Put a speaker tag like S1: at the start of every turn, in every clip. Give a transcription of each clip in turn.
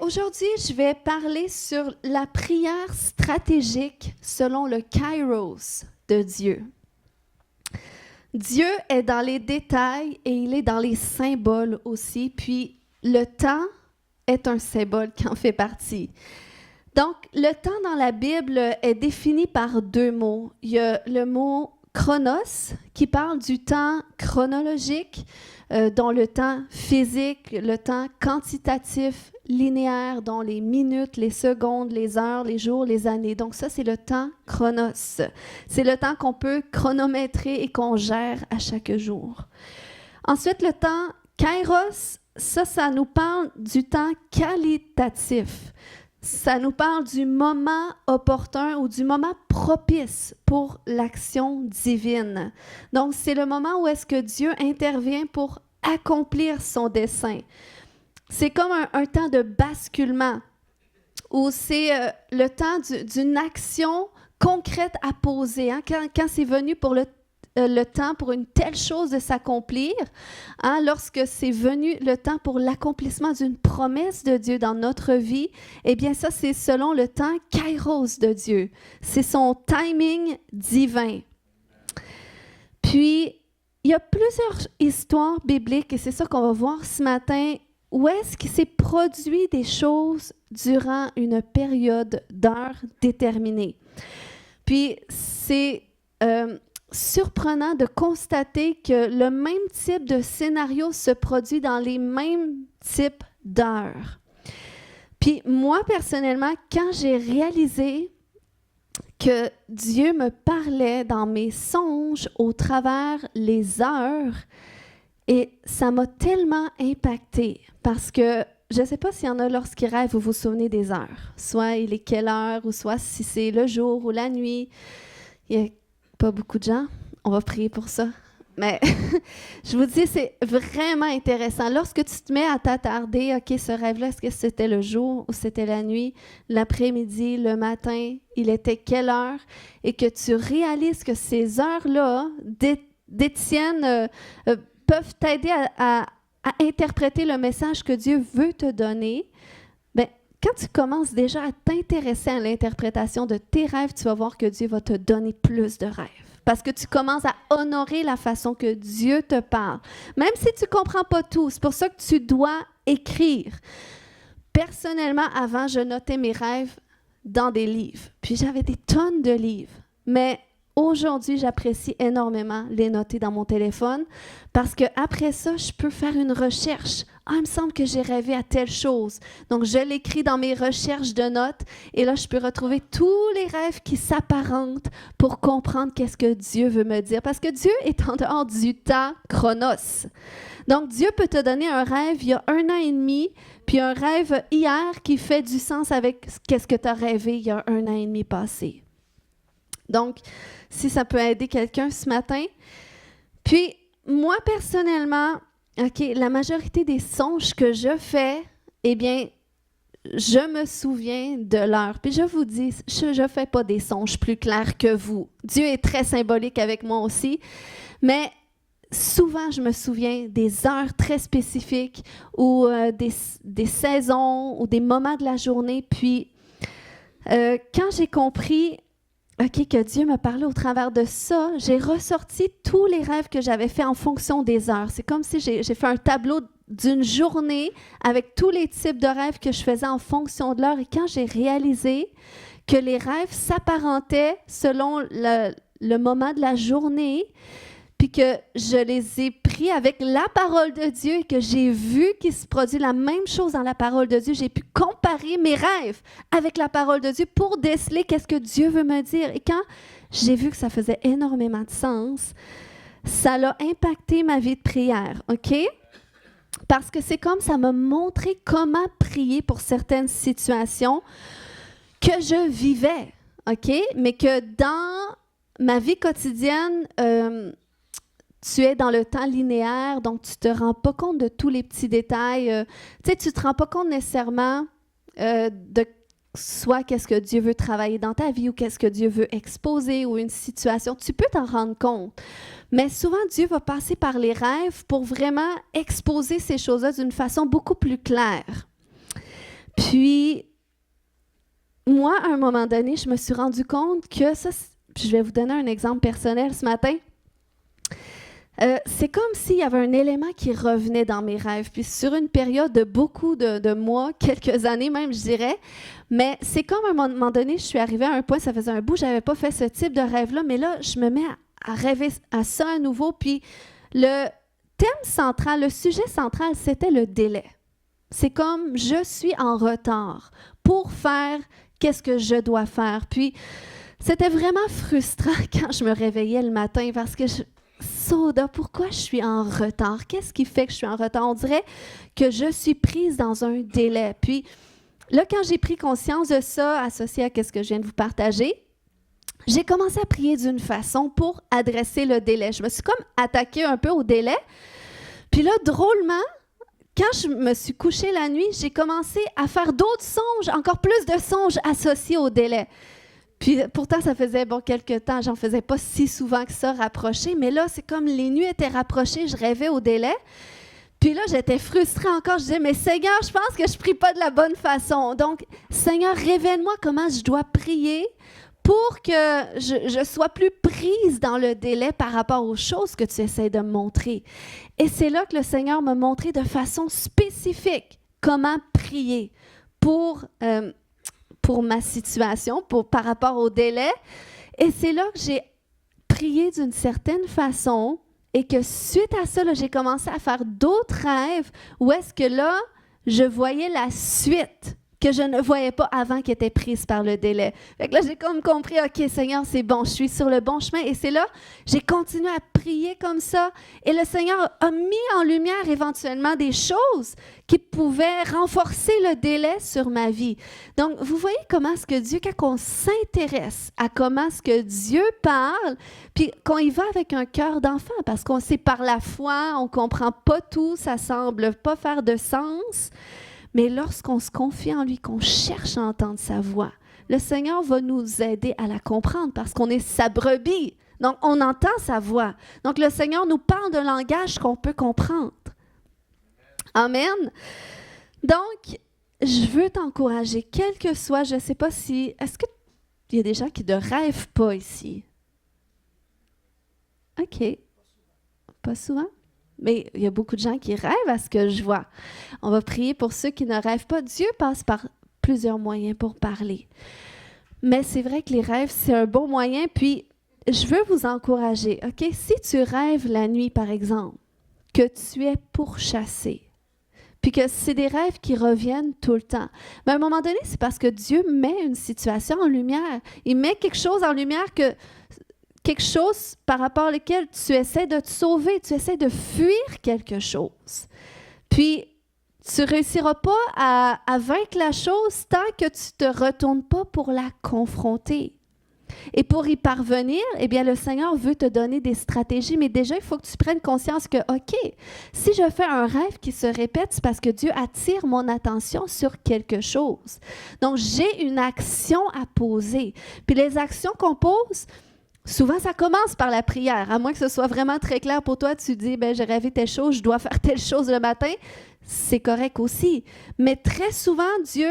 S1: Aujourd'hui, je vais parler sur la prière stratégique selon le Kairos de Dieu. Dieu est dans les détails et il est dans les symboles aussi, puis le temps est un symbole qui en fait partie. Donc, le temps dans la Bible est défini par deux mots. Il y a le mot chronos, qui parle du temps chronologique, dont le temps physique, le temps quantitatif, linéaire, dont les minutes, les secondes, les heures, les jours, les années. Donc ça, c'est le temps chronos. C'est le temps qu'on peut chronométrer et qu'on gère à chaque jour. Ensuite, le temps kairos, ça nous parle du temps qualitatif. Ça nous parle du moment opportun ou du moment propice pour l'action divine. Donc, c'est le moment où est-ce que Dieu intervient pour accomplir son dessein. C'est comme un temps de basculement où c'est le temps d'une action concrète à poser. Hein? Quand c'est venu pour le temps pour une telle chose de s'accomplir, hein, lorsque c'est venu le temps pour l'accomplissement d'une promesse de Dieu dans notre vie, eh bien ça, c'est selon le temps kairos de Dieu. C'est son timing divin. Puis, il y a plusieurs histoires bibliques, et c'est ça qu'on va voir ce matin, où est-ce qu'il s'est produit des choses durant une période d'heures déterminée. Puis, c'est surprenant de constater que le même type de scénario se produit dans les mêmes types d'heures. Puis moi, personnellement, quand j'ai réalisé que Dieu me parlait dans mes songes au travers les heures, et ça m'a tellement impactée parce que je ne sais pas s'il y en a lorsqu'ils rêvent, vous vous souvenez des heures. Soit il est quelle heure, ou soit si c'est le jour ou la nuit. Il y a pas beaucoup de gens. On va prier pour ça. Mais je vous dis, c'est vraiment intéressant. Lorsque tu te mets à t'attarder, OK, ce rêve-là, est-ce que c'était le jour ou c'était la nuit, l'après-midi, le matin, il était quelle heure? Et que tu réalises que ces heures-là détiennent, peuvent t'aider à interpréter le message que Dieu veut te donner. Bien, quand tu commences déjà à t'intéresser à l'interprétation de tes rêves, tu vas voir que Dieu va te donner plus de rêves. Parce que tu commences à honorer la façon que Dieu te parle. Même si tu ne comprends pas tout, c'est pour ça que tu dois écrire. Personnellement, avant, je notais mes rêves dans des livres. Puis j'avais des tonnes de livres. Mais aujourd'hui, j'apprécie énormément les noter dans mon téléphone parce qu'après ça, je peux faire une recherche. Ah, il me semble que j'ai rêvé à telle chose. Donc, je l'écris dans mes recherches de notes et là, je peux retrouver tous les rêves qui s'apparentent pour comprendre qu'est-ce que Dieu veut me dire. Parce que Dieu est en dehors du temps chronos. Donc, Dieu peut te donner un rêve il y a 1 an et demi, puis un rêve hier qui fait du sens avec qu'est-ce que tu as rêvé il y a 1 an et demi passé. Donc, si ça peut aider quelqu'un ce matin. Puis, moi, personnellement, OK, la majorité des songes que je fais, eh bien, je me souviens de l'heure. Puis je vous dis, je ne fais pas des songes plus clairs que vous. Dieu est très symbolique avec moi aussi, mais souvent, je me souviens des heures très spécifiques ou des saisons ou des moments de la journée. Puis, quand j'ai compris OK, que Dieu me parlait au travers de ça, j'ai ressorti tous les rêves que j'avais faits en fonction des heures. C'est comme si j'ai fait un tableau d'une journée avec tous les types de rêves que je faisais en fonction de l'heure. Et quand j'ai réalisé que les rêves s'apparentaient selon le moment de la journée, puis que je les ai pris avec la parole de Dieu et que j'ai vu qu'il se produit la même chose dans la parole de Dieu, j'ai pu comparer mes rêves avec la parole de Dieu pour déceler qu'est-ce que Dieu veut me dire. Et quand j'ai vu que ça faisait énormément de sens, ça a impacté ma vie de prière, OK? Parce que c'est comme ça m'a montré comment prier pour certaines situations que je vivais, OK? Mais que dans ma vie quotidienne, tu es dans le temps linéaire, donc tu ne te rends pas compte de tous les petits détails. Tu ne te rends pas compte nécessairement de soit qu'est-ce que Dieu veut travailler dans ta vie ou qu'est-ce que Dieu veut exposer ou une situation. Tu peux t'en rendre compte. Mais souvent, Dieu va passer par les rêves pour vraiment exposer ces choses-là d'une façon beaucoup plus claire. Puis, Puis, moi, à un moment donné, je me suis rendu compte que ça, je vais vous donner un exemple personnel ce matin. C'est comme s'il y avait un élément qui revenait dans mes rêves. Puis sur une période de beaucoup de mois, quelques années même, je dirais. Mais c'est comme à un moment donné, je suis arrivée à un point, ça faisait un bout, je n'avais pas fait ce type de rêve-là, mais là, je me mets à rêver à ça à nouveau. Puis le thème central, le sujet central, c'était le délai. C'est comme je suis en retard pour faire qu'est-ce que je dois faire. Puis c'était vraiment frustrant quand je me réveillais le matin parce que Soda, pourquoi je suis en retard? Qu'est-ce qui fait que je suis en retard? On dirait que je suis prise dans un délai. Puis là, quand j'ai pris conscience de ça, associé à ce que je viens de vous partager, j'ai commencé à prier d'une façon pour adresser le délai. Je me suis comme attaquée un peu au délai. Puis là, drôlement, quand je me suis couchée la nuit, j'ai commencé à faire d'autres songes, encore plus de songes associés au délai. Puis pourtant, ça faisait quelques temps, j'en faisais pas si souvent que ça, rapproché, mais là, c'est comme les nuits étaient rapprochées, je rêvais au délai. Puis là, j'étais frustrée encore, je disais, mais Seigneur, je pense que je prie pas de la bonne façon. Donc, Seigneur, révèle-moi comment je dois prier pour que je sois plus prise dans le délai par rapport aux choses que tu essaies de me montrer. Et c'est là que le Seigneur m'a montré de façon spécifique comment prier pour ma situation, par rapport au délai. Et c'est là que j'ai prié d'une certaine façon et que suite à ça, là, j'ai commencé à faire d'autres rêves où est-ce que là, je voyais la suite que je ne voyais pas avant qui était prise par le délai. Fait que là, j'ai comme compris, OK, Seigneur, c'est bon, je suis sur le bon chemin. Et c'est là, j'ai continué à prier comme ça. Et le Seigneur a mis en lumière éventuellement des choses qui pouvaient renforcer le délai sur ma vie. Donc, vous voyez comment est-ce que Dieu, quand on s'intéresse à comment est-ce que Dieu parle, puis qu'on y va avec un cœur d'enfant, parce qu'on sait par la foi, on ne comprend pas tout, ça semble pas faire de sens. Mais lorsqu'on se confie en lui, qu'on cherche à entendre sa voix, le Seigneur va nous aider à la comprendre parce qu'on est sa brebis. Donc, on entend sa voix. Donc, le Seigneur nous parle d'un langage qu'on peut comprendre. Amen. Donc, je veux t'encourager, quel que soit, je ne sais pas si... Est-ce qu'il y a des gens qui ne rêvent pas ici? OK. Pas souvent? Mais il y a beaucoup de gens qui rêvent à ce que je vois. On va prier pour ceux qui ne rêvent pas. Dieu passe par plusieurs moyens pour parler. Mais c'est vrai que les rêves, c'est un bon moyen. Puis, je veux vous encourager. OK? Si tu rêves la nuit, par exemple, que tu es pourchassé, puis que c'est des rêves qui reviennent tout le temps, mais à un moment donné, c'est parce que Dieu met une situation en lumière. Il met quelque chose en lumière quelque chose par rapport auquel tu essaies de te sauver, tu essaies de fuir quelque chose. Puis, tu ne réussiras pas à vaincre la chose tant que tu ne te retournes pas pour la confronter. Et pour y parvenir, eh bien, le Seigneur veut te donner des stratégies, mais déjà, il faut que tu prennes conscience que, OK, si je fais un rêve qui se répète, c'est parce que Dieu attire mon attention sur quelque chose. Donc, j'ai une action à poser. Puis les actions qu'on pose, souvent, ça commence par la prière. À moins que ce soit vraiment très clair pour toi, tu dis, j'ai rêvé telle chose, je dois faire telle chose le matin. C'est correct aussi. Mais très souvent, Dieu,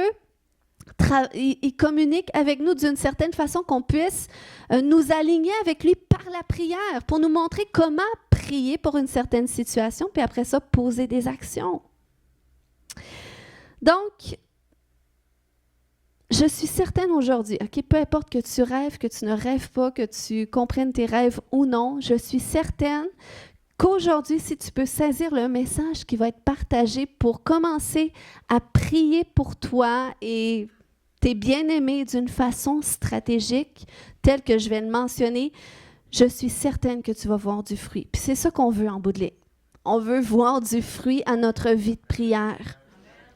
S1: il communique avec nous d'une certaine façon qu'on puisse nous aligner avec lui par la prière pour nous montrer comment prier pour une certaine situation, puis après ça, poser des actions. Donc, je suis certaine aujourd'hui, OK, peu importe que tu rêves, que tu ne rêves pas, que tu comprennes tes rêves ou non, je suis certaine qu'aujourd'hui, si tu peux saisir le message qui va être partagé pour commencer à prier pour toi et tes bien-aimés d'une façon stratégique, telle que je vais le mentionner, je suis certaine que tu vas voir du fruit. Puis c'est ça qu'on veut en bout de ligne. On veut voir du fruit à notre vie de prière.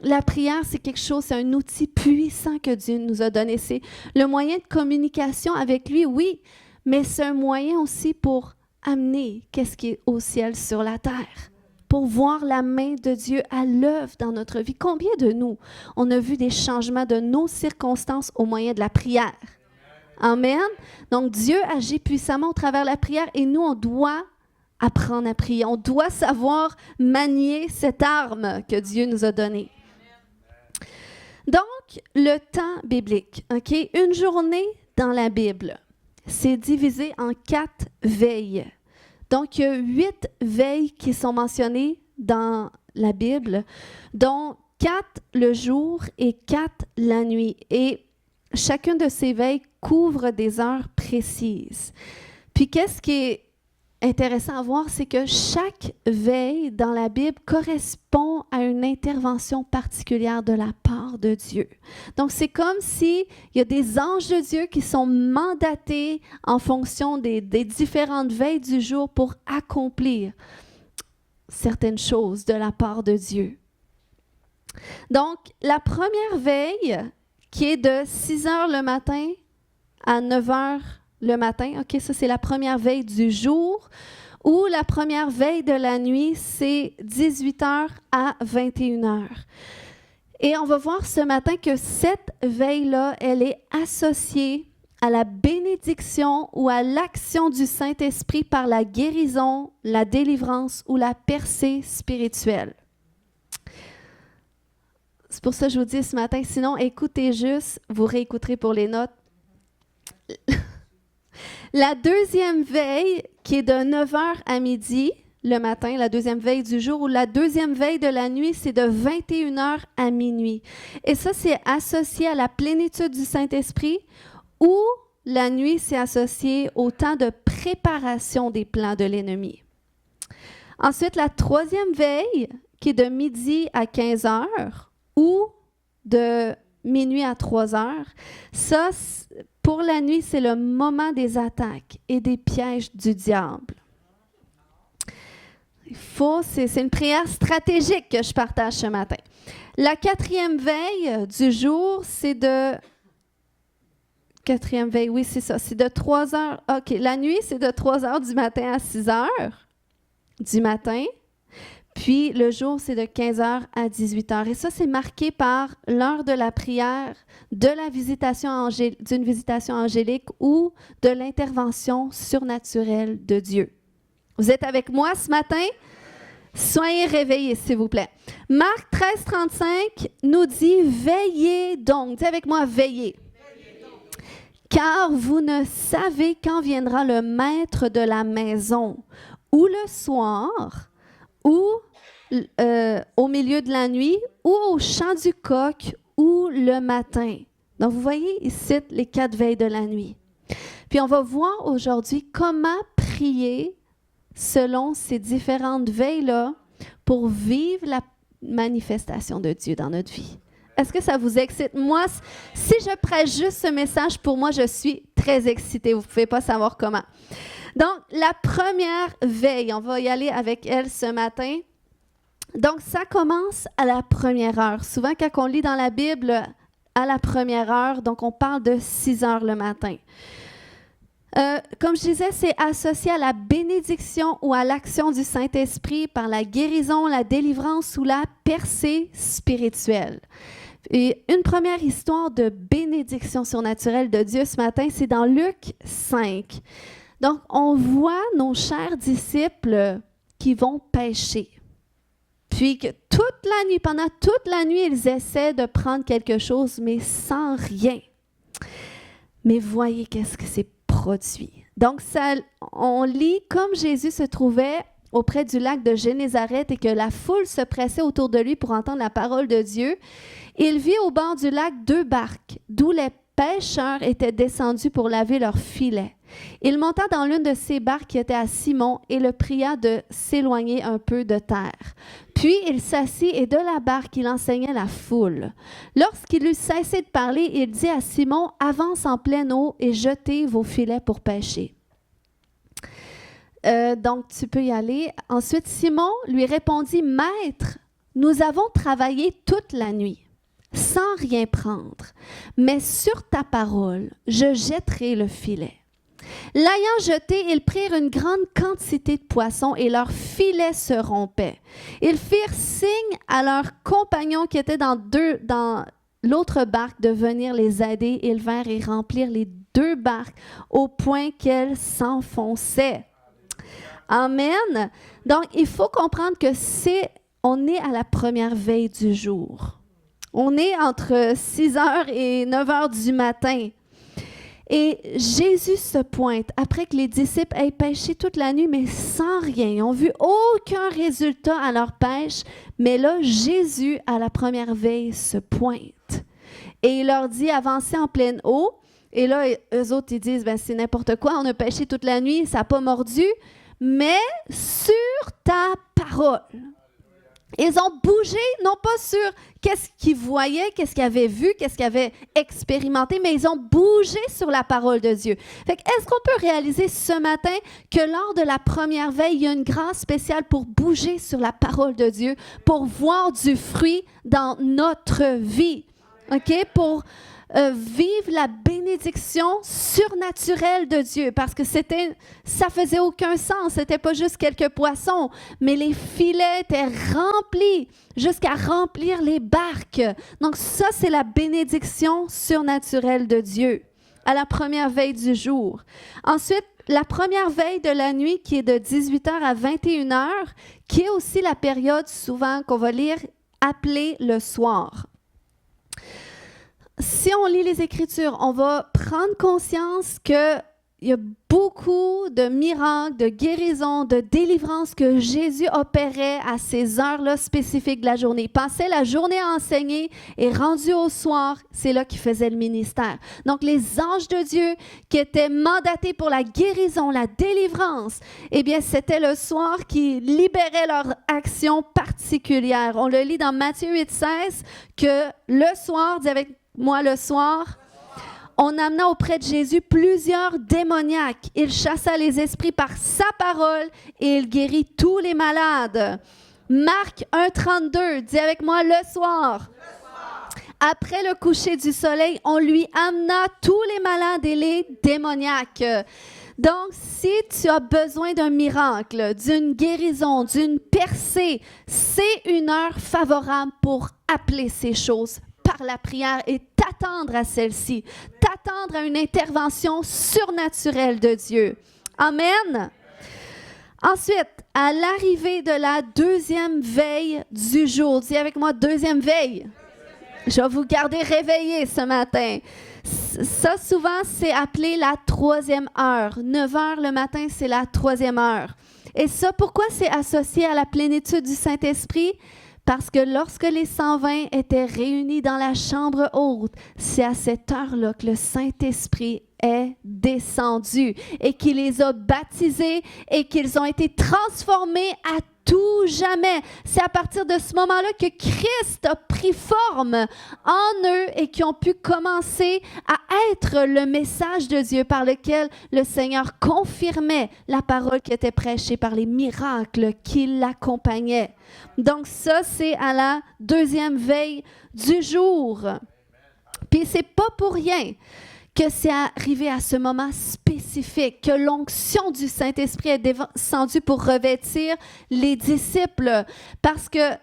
S1: La prière, c'est quelque chose, c'est un outil puissant que Dieu nous a donné. C'est le moyen de communication avec lui, oui, mais c'est un moyen aussi pour amener qu'est-ce qui est au ciel sur la terre, pour voir la main de Dieu à l'œuvre dans notre vie. Combien de nous, on a vu des changements de nos circonstances au moyen de la prière? Amen. Donc, Dieu agit puissamment au travers de la prière et nous, on doit apprendre à prier. On doit savoir manier cette arme que Dieu nous a donnée. Donc, le temps biblique, OK? Une journée dans la Bible, c'est divisé en 4 veilles. Donc, il y a 8 veilles qui sont mentionnées dans la Bible, dont 4 le jour et 4 la nuit. Et chacune de ces veilles couvre des heures précises. Puis, qu'est-ce qui est intéressant à voir, c'est que chaque veille dans la Bible correspond à une intervention particulière de la part de Dieu. Donc, c'est comme s'il y a des anges de Dieu qui sont mandatés en fonction des différentes veilles du jour pour accomplir certaines choses de la part de Dieu. Donc, la première veille, qui est de 6 heures le matin à 9 heures le matin, OK, ça c'est la première veille du jour, ou la première veille de la nuit, c'est 18 heures à 21 heures. Et on va voir ce matin que cette veille-là, elle est associée à la bénédiction ou à l'action du Saint-Esprit par la guérison, la délivrance ou la percée spirituelle. C'est pour ça que je vous dis ce matin, sinon écoutez juste, vous réécouterez pour les notes. La deuxième veille, qui est de 9h à midi le matin, la deuxième veille du jour, ou la deuxième veille de la nuit, c'est de 21h à minuit. Et ça, c'est associé à la plénitude du Saint-Esprit, ou la nuit, c'est associé au temps de préparation des plans de l'ennemi. Ensuite, la troisième veille, qui est de midi à 15h, ou de minuit à 3h, ça, pour la nuit, c'est le moment des attaques et des pièges du diable. C'est une prière stratégique que je partage ce matin. La quatrième veille du jour, c'est de... Quatrième veille, oui, c'est ça. C'est de 3 heures... OK, la nuit, c'est de 3 heures du matin à 6 heures du matin. Puis le jour, c'est de 15 heures à 18 heures. Et ça, c'est marqué par l'heure de la prière, de la d'une visitation angélique ou de l'intervention surnaturelle de Dieu. Vous êtes avec moi ce matin? Soyez réveillés, s'il vous plaît. Marc 13, 35 nous dit « Veillez donc ». Dis avec moi « Veillez ». Car vous ne savez quand viendra le maître de la maison, ou le soir, ou au milieu de la nuit, ou au chant du coq, ou le matin. Donc, vous voyez ici les 4 veilles de la nuit. Puis, on va voir aujourd'hui comment prier selon ces différentes veilles-là pour vivre la manifestation de Dieu dans notre vie. Est-ce que ça vous excite? Moi, si je prêche juste ce message, pour moi, je suis très excitée. Vous ne pouvez pas savoir comment. Donc, la première veille, on va y aller avec elle ce matin. Donc, ça commence à la première heure. Souvent, quand on lit dans la Bible, à la première heure, donc on parle de 6 heures le matin. Comme je disais, c'est associé à la bénédiction ou à l'action du Saint-Esprit par la guérison, la délivrance ou la percée spirituelle. Et une première histoire de bénédiction surnaturelle de Dieu ce matin, c'est dans Luc 5. Donc, on voit nos chers disciples qui vont pêcher. Puis que pendant toute la nuit, ils essaient de prendre quelque chose, mais sans rien. Mais voyez qu'est-ce que c'est produit. Donc, on lit comme Jésus se trouvait auprès du lac de Génézareth et que la foule se pressait autour de lui pour entendre la parole de Dieu. Il vit au bord du lac 2 barques, d'où les pêcheurs étaient descendus pour laver leurs filets. Il monta dans l'une de ces barques qui était à Simon et le pria de s'éloigner un peu de terre. Puis il s'assit et de la barque il enseignait la foule. Lorsqu'il eut cessé de parler, il dit à Simon, « Avance en pleine eau et jetez vos filets pour pêcher. » Donc tu peux y aller. Ensuite, Simon lui répondit, « Maître, nous avons travaillé toute la nuit sans rien prendre, mais sur ta parole, je jetterai le filet. » L'ayant jeté, ils prirent une grande quantité de poissons et leur filet se rompait. Ils firent signe à leurs compagnons qui étaient dans l'autre barque de venir les aider. Ils vinrent et remplirent les 2 barques au point qu'elles s'enfonçaient. Amen. Donc, il faut comprendre que on est à la première veille du jour. On est entre 6 heures et 9 heures du matin. Et Jésus se pointe après que les disciples aient pêché toute la nuit, mais sans rien. Ils n'ont vu aucun résultat à leur pêche. Mais là, Jésus, à la première veille, se pointe. Et il leur dit, avancez en pleine eau. Et là, eux autres, ils disent, ben, c'est n'importe quoi, on a pêché toute la nuit, ça n'a pas mordu. Mais sur ta parole. Ils ont bougé, non pas sur qu'est-ce qu'ils voyaient, qu'est-ce qu'ils avaient vu, qu'est-ce qu'ils avaient expérimenté, mais ils ont bougé sur la parole de Dieu. Fait que, est-ce qu'on peut réaliser ce matin que lors de la première veille, il y a une grâce spéciale pour bouger sur la parole de Dieu, pour voir du fruit dans notre vie, OK? Pour vivre la bénédiction surnaturelle de Dieu, parce que ça faisait aucun sens, c'était pas juste quelques poissons, mais les filets étaient remplis jusqu'à remplir les barques. Donc ça, c'est la bénédiction surnaturelle de Dieu à la première veille du jour. Ensuite, la première veille de la nuit qui est de 18h à 21h, qui est aussi la période souvent qu'on va lire appelée le soir. Si on lit les Écritures, on va prendre conscience qu'il y a beaucoup de miracles, de guérisons, de délivrances que Jésus opérait à ces heures-là spécifiques de la journée. Il passait la journée à enseigner et rendu au soir, c'est là qu'il faisait le ministère. Donc, les anges de Dieu qui étaient mandatés pour la guérison, la délivrance, eh bien, c'était le soir qui libérait leur action particulière. On le lit dans Matthieu 8,16 que le soir, dis avec moi le soir, on amena auprès de Jésus plusieurs démoniaques. Il chassa les esprits par sa parole et il guérit tous les malades. Marc 1,32, dis avec moi le soir. Après le coucher du soleil, on lui amena tous les malades et les démoniaques. Donc, si tu as besoin d'un miracle, d'une guérison, d'une percée, c'est une heure favorable pour appeler ces choses par la prière et t'attendre à celle-ci, t'attendre à une intervention surnaturelle de Dieu. Amen. Ensuite, à l'arrivée de la deuxième veille du jour, dis avec moi deuxième veille. Je vais vous garder réveillés ce matin. Ça, souvent, c'est appelé la troisième heure. 9 heures le matin, c'est la troisième heure. Et ça, pourquoi c'est associé à la plénitude du Saint-Esprit? Parce que lorsque les 120 étaient réunis dans la chambre haute, c'est à cette heure-là que le Saint-Esprit est descendu et qu'il les a baptisés et qu'ils ont été transformés à tout jamais. C'est à partir de ce moment-là que Christ a pris forme en eux et qu'ils ont pu commencer à être le message de Dieu par lequel le Seigneur confirmait la parole qui était prêchée par les miracles qui l'accompagnaient. Donc ça, c'est à la deuxième veille du jour. Puis c'est pas pour rien que c'est arrivé à ce moment spécifique, que l'onction du Saint-Esprit est descendue pour revêtir les disciples. Parce que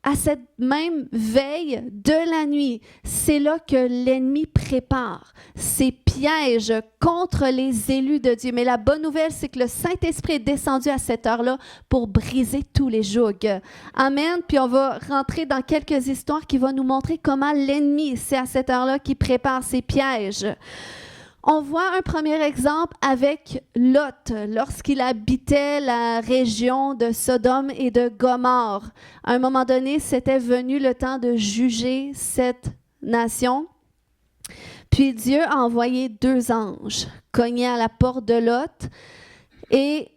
S1: à cette même veille de la nuit, c'est là que l'ennemi prépare ses pièges contre les élus de Dieu. Mais la bonne nouvelle, c'est que le Saint-Esprit est descendu à cette heure-là pour briser tous les jougs. Amen. Puis on va rentrer dans quelques histoires qui vont nous montrer comment l'ennemi, c'est à cette heure-là qu'il prépare ses pièges. On voit un premier exemple avec Lot, lorsqu'il habitait la région de Sodome et de Gomorrhe. À un moment donné, c'était venu le temps de juger cette nation. Puis Dieu a envoyé 2 anges cogner à la porte de Lot. Et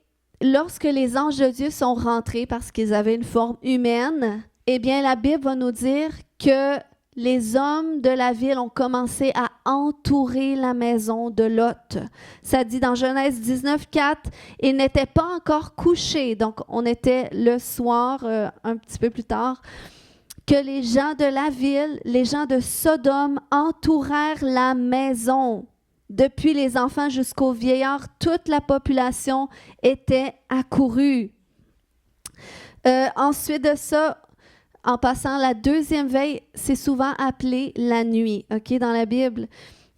S1: lorsque les anges de Dieu sont rentrés parce qu'ils avaient une forme humaine, eh bien la Bible va nous dire que les hommes de la ville ont commencé à entourer la maison de Lot. Ça dit dans Genèse 19,4, ils n'étaient pas encore couchés, donc on était le soir, un petit peu plus tard, que les gens de la ville, les gens de Sodome entourèrent la maison. Depuis les enfants jusqu'aux vieillards, toute la population était accourue. Ensuite de ça, en passant, la deuxième veille, c'est souvent appelé la nuit, OK, dans la Bible.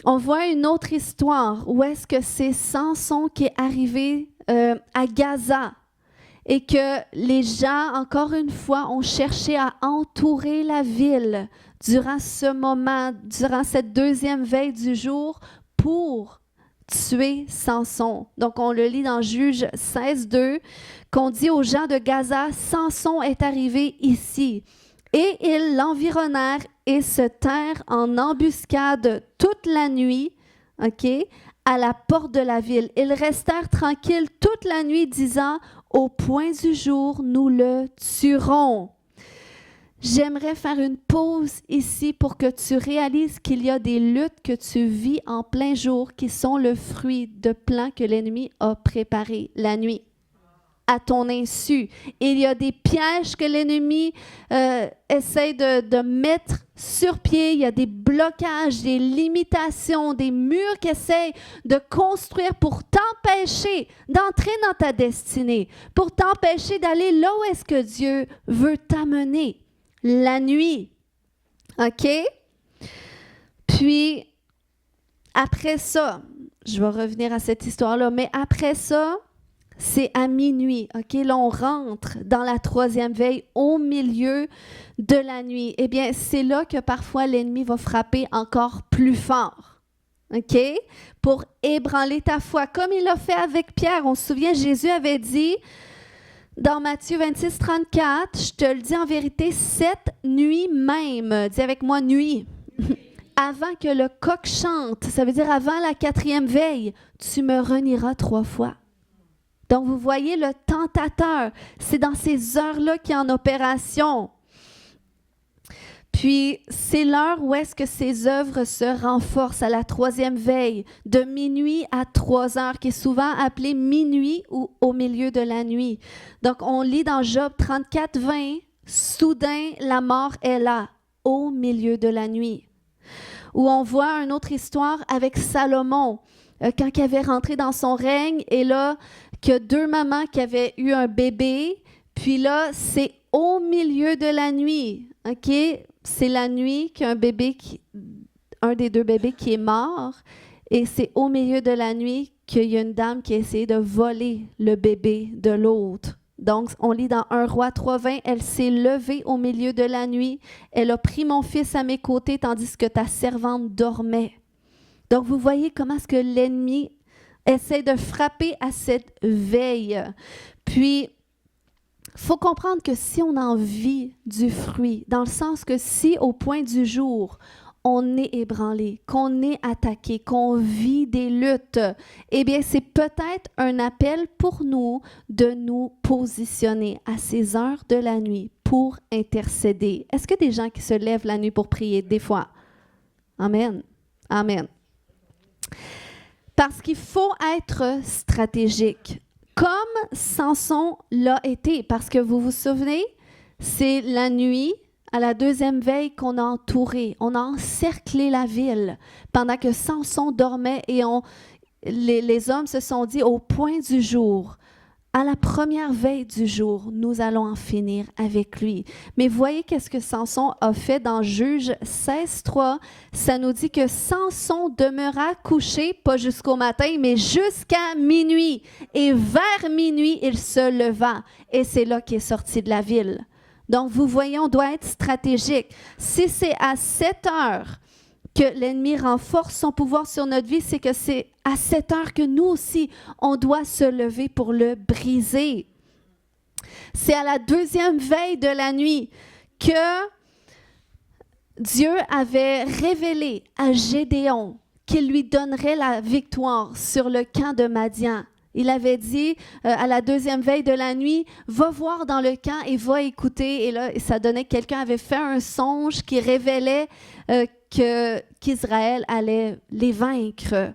S1: On voit une autre histoire où est-ce que c'est Samson qui est arrivé à Gaza et que les gens, encore une fois, ont cherché à entourer la ville durant ce moment, durant cette deuxième veille du jour, pour tuer Samson. Donc, on le lit dans Juge 16:2, qu'on dit aux gens de Gaza, Samson est arrivé ici. Et ils l'environnèrent et se tinrent en embuscade toute la nuit, OK, à la porte de la ville. Ils restèrent tranquilles toute la nuit, disant, au point du jour, nous le tuerons. J'aimerais faire une pause ici pour que tu réalises qu'il y a des luttes que tu vis en plein jour qui sont le fruit de plans que l'ennemi a préparés la nuit à ton insu. Il y a des pièges que l'ennemi essaie de mettre sur pied. Il y a des blocages, des limitations, des murs qu'il essaie de construire pour t'empêcher d'entrer dans ta destinée, pour t'empêcher d'aller là où est-ce que Dieu veut t'amener. La nuit, OK? Puis, après ça, je vais revenir à cette histoire-là, mais après ça, c'est à minuit, OK? Là, on rentre dans la troisième veille au milieu de la nuit. Eh bien, c'est là que parfois l'ennemi va frapper encore plus fort, OK? Pour ébranler ta foi, comme il l'a fait avec Pierre. On se souvient, Jésus avait dit... Dans Matthieu 26, 34, je te le dis en vérité, cette nuit même, dis avec moi nuit, avant que le coq chante, ça veut dire avant la quatrième veille, tu me renieras 3 fois. Donc vous voyez le tentateur, c'est dans ces heures-là qu'il est en opération. Puis, c'est l'heure où est-ce que ces œuvres se renforcent à la troisième veille, de minuit à 3 heures, qui est souvent appelée minuit ou au milieu de la nuit. Donc, on lit dans Job 34, 20, « Soudain, la mort est là, au milieu de la nuit. » Où on voit une autre histoire avec Salomon, quand il avait rentré dans son règne, et là, que 2 mamans qui avaient eu un bébé, puis là, c'est au milieu de la nuit, OK? C'est la nuit qu'un bébé, un des 2 bébés qui est mort, et c'est au milieu de la nuit qu'il y a une dame qui a essayé de voler le bébé de l'autre. Donc, on lit dans 1 Roi 3:20, « Elle s'est levée au milieu de la nuit, elle a pris mon fils à mes côtés tandis que ta servante dormait. » Donc, vous voyez comment est-ce que l'ennemi essaie de frapper à cette veille. Puis, il faut comprendre que si on en vit du fruit, dans le sens que si au point du jour, on est ébranlé, qu'on est attaqué, qu'on vit des luttes, eh bien, c'est peut-être un appel pour nous de nous positionner à ces heures de la nuit pour intercéder. Est-ce que des gens qui se lèvent la nuit pour prier des fois? Amen. Amen. Parce qu'il faut être stratégique. Comme Samson l'a été, parce que vous vous souvenez, c'est la nuit, à la deuxième veille qu'on a entouré, on a encerclé la ville pendant que Samson dormait et les hommes se sont dit au point du jour, à la première veille du jour, nous allons en finir avec lui. Mais voyez qu'est-ce que Samson a fait dans Juge 16:3. Ça nous dit que Samson demeura couché, pas jusqu'au matin, mais jusqu'à minuit. Et vers minuit, il se leva. Et c'est là qu'il est sorti de la ville. Donc, vous voyez, on doit être stratégique. Si c'est à 7 heures que l'ennemi renforce son pouvoir sur notre vie, c'est que c'est à 7 heures que nous aussi, on doit se lever pour le briser. C'est à la deuxième veille de la nuit que Dieu avait révélé à Gédéon qu'il lui donnerait la victoire sur le camp de Madian. Il avait dit à la deuxième veille de la nuit, va voir dans le camp et va écouter. Et là, ça donnait que quelqu'un avait fait un songe qui révélait qu'Israël allait les vaincre.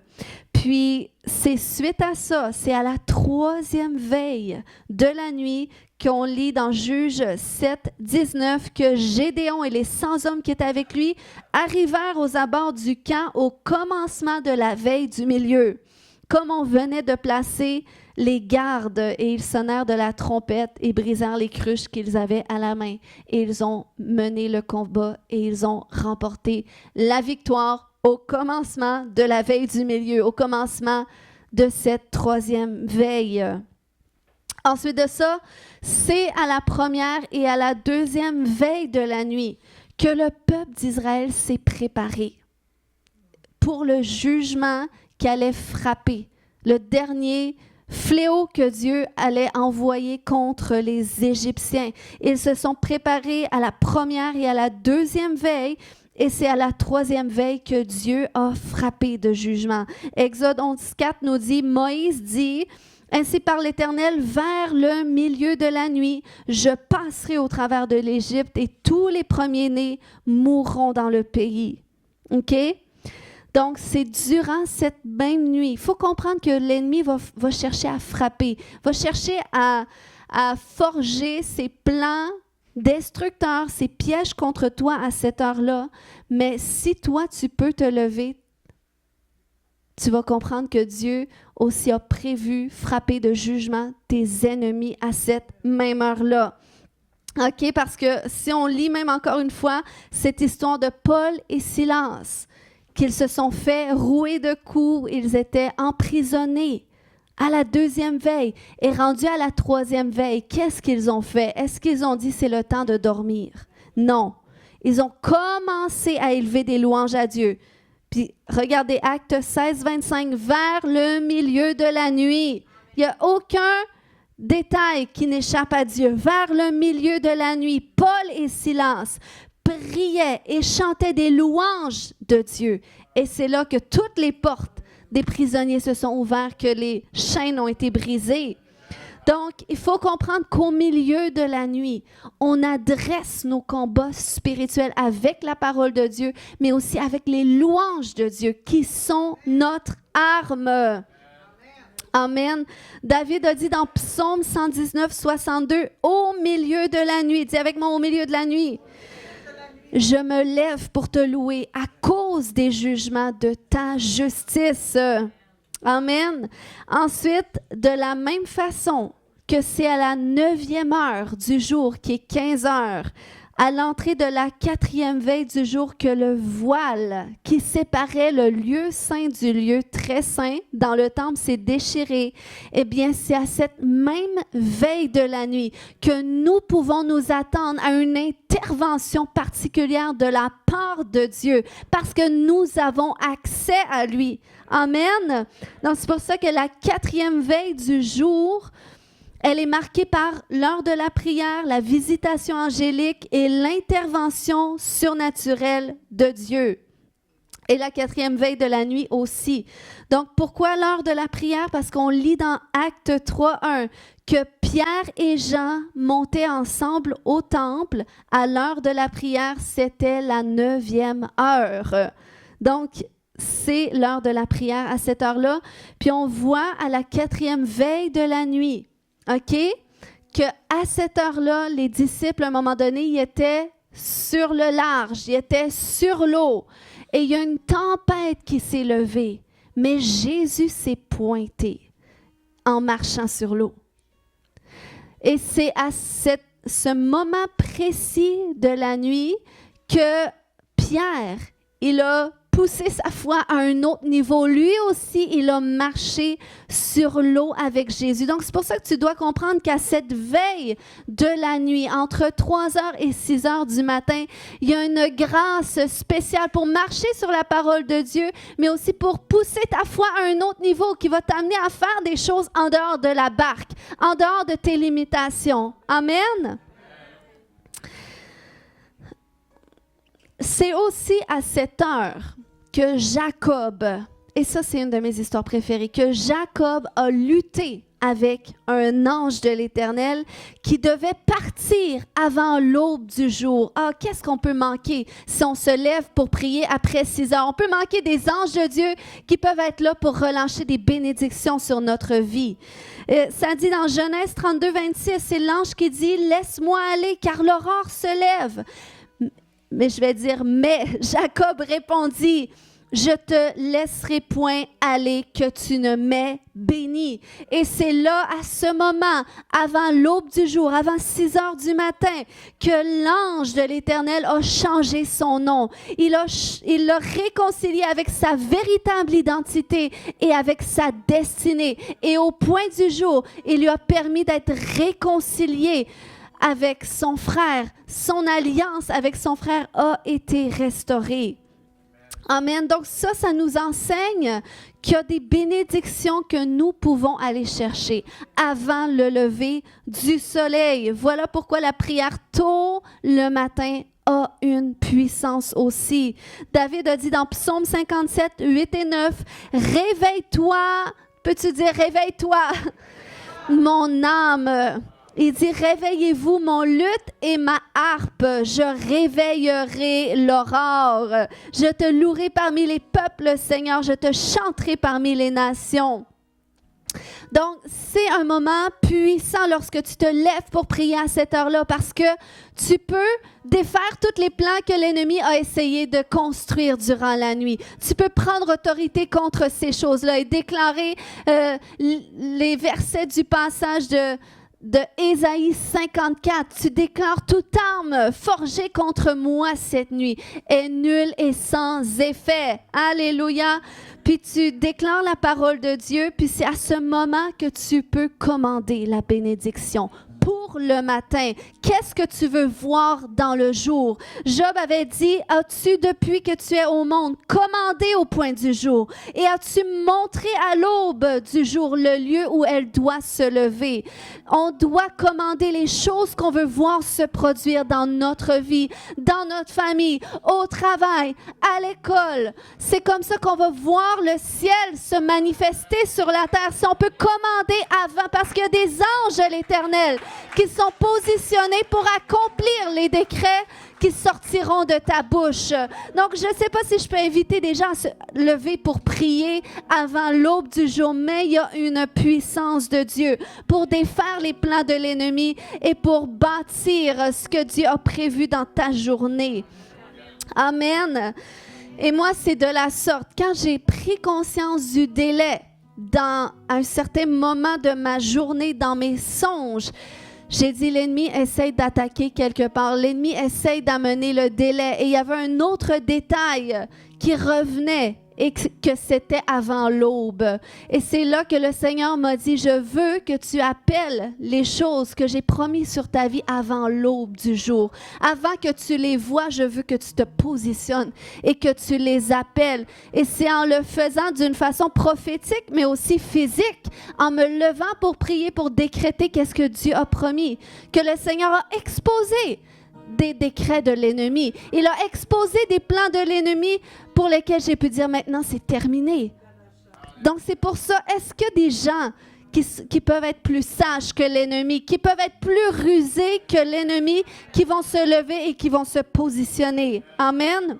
S1: Puis, c'est suite à ça, c'est à la troisième veille de la nuit qu'on lit dans Juge 7, 19, que Gédéon et les 100 hommes qui étaient avec lui arrivèrent aux abords du camp au commencement de la veille du milieu. Comme on venait de placer les gardes, et ils sonnèrent de la trompette et brisèrent les cruches qu'ils avaient à la main. Et ils ont mené le combat et ils ont remporté la victoire au commencement de la veille du milieu, au commencement de cette troisième veille. Ensuite de ça, c'est à la première et à la deuxième veille de la nuit que le peuple d'Israël s'est préparé pour le jugement qui allait frapper, le dernier fléau que Dieu allait envoyer contre les Égyptiens. Ils se sont préparés à la première et à la deuxième veille, et c'est à la troisième veille que Dieu a frappé de jugement. Exode 11:4 nous dit, Moïse dit, « Ainsi par l'Éternel, vers le milieu de la nuit, je passerai au travers de l'Égypte et tous les premiers-nés mourront dans le pays. » OK? Donc, c'est durant cette même nuit. Il faut comprendre que l'ennemi va chercher à frapper, va chercher à forger ses plans destructeurs, ses pièges contre toi à cette heure-là. Mais si toi, tu peux te lever, tu vas comprendre que Dieu aussi a prévu frapper de jugement tes ennemis à cette même heure-là. OK? Parce que si on lit même encore une fois cette histoire de Paul et Silas, qu'ils se sont fait rouer de coups, ils étaient emprisonnés à la deuxième veille et rendus à la troisième veille. Qu'est-ce qu'ils ont fait? Est-ce qu'ils ont dit c'est le temps de dormir? Non. Ils ont commencé à élever des louanges à Dieu. Puis regardez, Actes 16, 25, vers le milieu de la nuit. Il n'y a aucun détail qui n'échappe à Dieu. Vers le milieu de la nuit, Paul et Silas priaient et chantaient des louanges de Dieu. Et c'est là que toutes les portes des prisonniers se sont ouvertes, que les chaînes ont été brisées. Donc, il faut comprendre qu'au milieu de la nuit, on adresse nos combats spirituels avec la parole de Dieu, mais aussi avec les louanges de Dieu qui sont notre arme. Amen. David a dit dans Psaume 119, 62, « Au milieu de la nuit », dis avec moi, « Au milieu de la nuit », je me lève pour te louer à cause des jugements de ta justice. Amen. Ensuite, de la même façon que c'est à la 9e heure du jour, qui est 15 heures, à l'entrée de la 4e veille du jour, que le voile qui séparait le lieu saint du lieu très saint dans le temple s'est déchiré, eh bien, c'est à cette même veille de la nuit que nous pouvons nous attendre à une intervention particulière de la part de Dieu, parce que nous avons accès à lui. Amen. Donc, c'est pour ça que la 4e veille du jour, elle est marquée par l'heure de la prière, la visitation angélique et l'intervention surnaturelle de Dieu. Et la 4e veille de la nuit aussi. Donc, pourquoi l'heure de la prière? Parce qu'on lit dans Actes 3:1 que Pierre et Jean montaient ensemble au temple. À l'heure de la prière, c'était la 9e heure. Donc, c'est l'heure de la prière à cette heure-là. Puis on voit à la 4e veille de la nuit, OK, qu'à cette heure-là, les disciples, à un moment donné, ils étaient sur le large, ils étaient sur l'eau. Et il y a une tempête qui s'est levée. Mais Jésus s'est pointé en marchant sur l'eau. Et c'est à ce moment précis de la nuit que Pierre, il a poussé sa foi à un autre niveau. Lui aussi, il a marché sur l'eau avec Jésus. Donc, c'est pour ça que tu dois comprendre qu'à cette veille de la nuit, entre 3h et 6h du matin, il y a une grâce spéciale pour marcher sur la parole de Dieu, mais aussi pour pousser ta foi à un autre niveau qui va t'amener à faire des choses en dehors de la barque, en dehors de tes limitations. Amen. C'est aussi à cette heure que Jacob, et ça c'est une de mes histoires préférées, que Jacob a lutté avec un ange de l'Éternel qui devait partir avant l'aube du jour. Ah, qu'est-ce qu'on peut manquer si on se lève pour prier après 6 heures? On peut manquer des anges de Dieu qui peuvent être là pour relâcher des bénédictions sur notre vie. Ça dit dans Genèse 32, 26, c'est l'ange qui dit « Laisse-moi aller car l'aurore se lève ». Mais je vais dire, mais Jacob répondit, je te laisserai point aller que tu ne m'aies béni. Et c'est là, à ce moment, avant l'aube du jour, avant 6 heures du matin, que l'ange de l'Éternel a changé son nom. Il l'a réconcilié avec sa véritable identité et avec sa destinée. Et au point du jour, il lui a permis d'être réconcilié avec son frère. Son alliance avec son frère a été restaurée. Amen. Donc ça nous enseigne qu'il y a des bénédictions que nous pouvons aller chercher avant le lever du soleil. Voilà pourquoi la prière tôt le matin a une puissance aussi. David a dit dans Psaume 57, 8 et 9, « Réveille-toi », peux-tu dire « Réveille-toi, mon âme ». Il dit, « Réveillez-vous mon luth et ma harpe, je réveillerai l'aurore. Je te louerai parmi les peuples, Seigneur, je te chanterai parmi les nations. » Donc, c'est un moment puissant lorsque tu te lèves pour prier à cette heure-là parce que tu peux défaire tous les plans que l'ennemi a essayé de construire durant la nuit. Tu peux prendre autorité contre ces choses-là et déclarer les versets du passage de Ésaïe 54, tu déclares toute arme forgée contre moi cette nuit est nulle et sans effet. Alléluia. Puis tu déclares la parole de Dieu, puis c'est à ce moment que tu peux commander la bénédiction. Pour le matin, qu'est-ce que tu veux voir dans le jour? Job avait dit, as-tu depuis que tu es au monde commandé au point du jour? Et as-tu montré à l'aube du jour le lieu où elle doit se lever? On doit commander les choses qu'on veut voir se produire dans notre vie, dans notre famille, au travail, à l'école. C'est comme ça qu'on va voir le ciel se manifester sur la terre. Si on peut commander avant, parce qu'il y a des anges à l'Éternel qui sont positionnés pour accomplir les décrets qui sortiront de ta bouche. Donc, je ne sais pas si je peux inviter des gens à se lever pour prier avant l'aube du jour, mais il y a une puissance de Dieu pour défaire les plans de l'ennemi et pour bâtir ce que Dieu a prévu dans ta journée. Amen. Et moi, c'est de la sorte. Quand j'ai pris conscience du délai dans un certain moment de ma journée, dans mes songes, j'ai dit, l'ennemi essaye d'attaquer quelque part. L'ennemi essaye d'amener le délai. Et il y avait un autre détail qui revenait et que c'était avant l'aube. Et c'est là que le Seigneur m'a dit, je veux que tu appelles les choses que j'ai promises sur ta vie avant l'aube du jour. Avant que tu les vois, je veux que tu te positionnes et que tu les appelles. Et c'est en le faisant d'une façon prophétique, mais aussi physique, en me levant pour prier, pour décréter qu'est-ce que Dieu a promis, que le Seigneur a exposé des décrets de l'ennemi. Il a exposé des plans de l'ennemi pour lesquels j'ai pu dire maintenant c'est terminé. Donc c'est pour ça, est-ce que des gens qui peuvent être plus sages que l'ennemi, qui peuvent être plus rusés que l'ennemi, qui vont se lever et qui vont se positionner? Amen.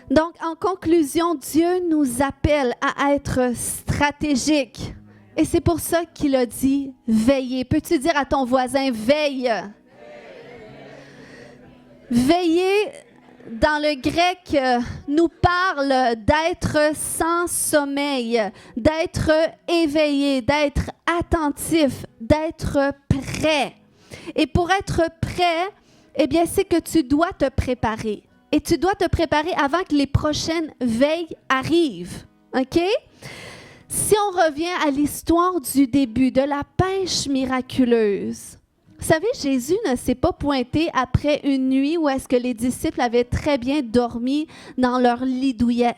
S1: Donc en conclusion, Dieu nous appelle à être stratégiques. Et c'est pour ça qu'il a dit veillez. Peux-tu dire à ton voisin veille? Veiller, dans le grec, nous parle d'être sans sommeil, d'être éveillé, d'être attentif, d'être prêt. Et pour être prêt, eh bien, c'est que tu dois te préparer. Et tu dois te préparer avant que les prochaines veilles arrivent. OK? Si on revient à l'histoire du début, de la pêche miraculeuse, vous savez, Jésus ne s'est pas pointé après une nuit où est-ce que les disciples avaient très bien dormi dans leur lit douillet.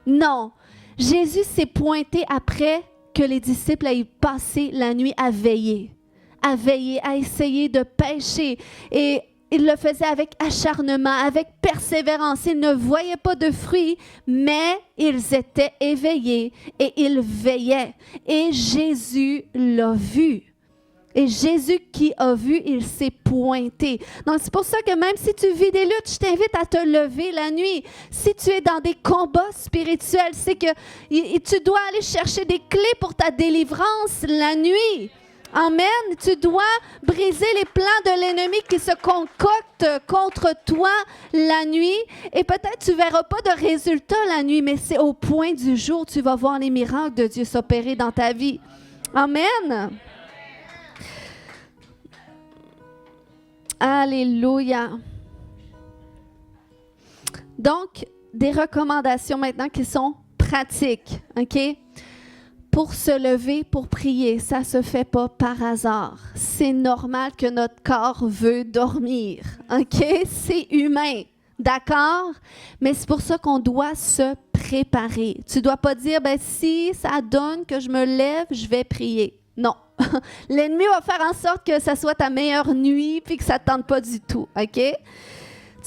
S1: Non, Jésus s'est pointé après que les disciples aient passé la nuit à veiller, à essayer de pêcher. Et il le faisait avec acharnement, avec persévérance. Ils ne voyaient pas de fruits, mais ils étaient éveillés et ils veillaient. Et Jésus l'a vu. Et Jésus qui a vu, il s'est pointé. Donc, c'est pour ça que même si tu vis des luttes, je t'invite à te lever la nuit. Si tu es dans des combats spirituels, c'est que tu dois aller chercher des clés pour ta délivrance la nuit. Amen. Tu dois briser les plans de l'ennemi qui se concoctent contre toi la nuit. Et peut-être tu ne verras pas de résultat la nuit, mais c'est au point du jour tu vas voir les miracles de Dieu s'opérer dans ta vie. Amen. Alléluia. Donc, des recommandations maintenant qui sont pratiques, OK? pour se lever, pour prier. Ça ne se fait pas par hasard. C'est normal que notre corps veut dormir. OK? C'est humain. D'accord? Mais c'est pour ça qu'on doit se préparer. Tu ne dois pas dire, ben si ça donne que je me lève, je vais prier. Non. L'ennemi va faire en sorte que ça soit ta meilleure nuit puis que ça ne te tente pas du tout. OK?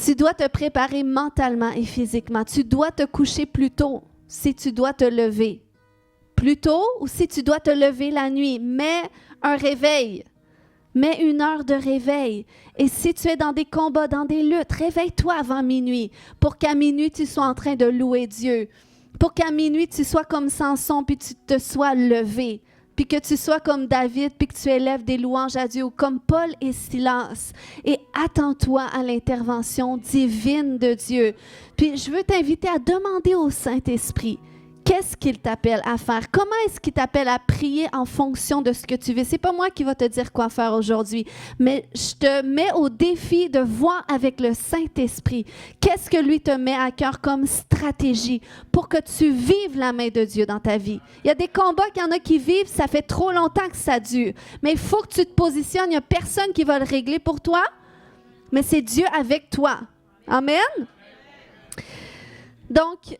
S1: Tu dois te préparer mentalement et physiquement. Tu dois te coucher plus tôt si tu dois te lever. Plus tôt ou si tu dois te lever la nuit. Mets un réveil. Mets 1 heure de réveil. Et si tu es dans des combats, dans des luttes, réveille-toi avant minuit pour qu'à minuit, tu sois en train de louer Dieu. Pour qu'à minuit, tu sois comme Samson puis tu te sois levé. Puis que tu sois comme David, puis que tu élèves des louanges à Dieu, ou comme Paul et Silas. Et attends-toi à l'intervention divine de Dieu. Puis je veux t'inviter à demander au Saint-Esprit, qu'est-ce qu'il t'appelle à faire? Comment est-ce qu'il t'appelle à prier en fonction de ce que tu veux? Ce n'est pas moi qui va te dire quoi faire aujourd'hui, mais je te mets au défi de voir avec le Saint-Esprit qu'est-ce que lui te met à cœur comme stratégie pour que tu vives la main de Dieu dans ta vie. Il y a des combats qu'il y en a qui vivent, ça fait trop longtemps que ça dure, mais il faut que tu te positionnes. Il n'y a personne qui va le régler pour toi, mais c'est Dieu avec toi. Amen? Donc,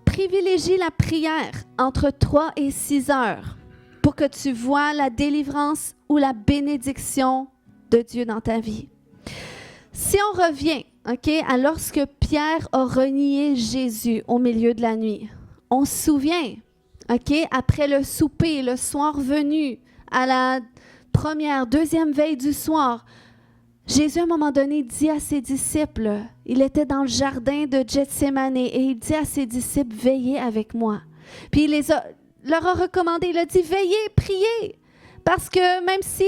S1: privilégie la prière entre 3 et 6 heures pour que tu vois la délivrance ou la bénédiction de Dieu dans ta vie. Si on revient, à lorsque Pierre a renié Jésus au milieu de la nuit, on se souvient, après le souper, le soir venu, à la première, deuxième veille du soir, Jésus, à un moment donné, dit à ses disciples, il était dans le jardin de Gethsémane et il dit à ses disciples, veillez avec moi. Puis il leur a recommandé, il a dit, veillez, priez, parce que même si